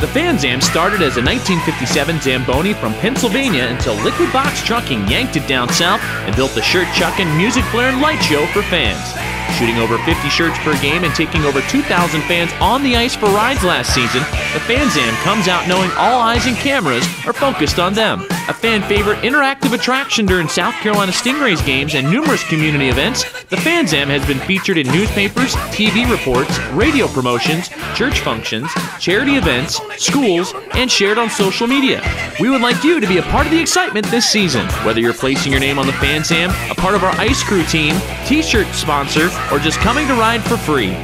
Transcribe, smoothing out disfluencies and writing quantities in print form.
The Fan Zam started as a 1957 Zamboni from Pennsylvania until Liquid Box Trucking yanked it down south and built the shirt-chucking, music-blaring light show for fans. Shooting over 50 shirts per game and taking over 2,000 fans on the ice for rides last season, the Fan Zam comes out knowing all eyes and cameras are focused on them. A fan favorite interactive attraction during South Carolina Stingrays games and numerous community events, the Fan Zam has been featured in newspapers, TV reports, radio promotions, church functions, charity events, schools, and shared on social media. We would like you to be a part of the excitement this season. Whether you're placing your name on the Fan Zam, a part of our ice crew team, t-shirt sponsor, or just coming to ride for free,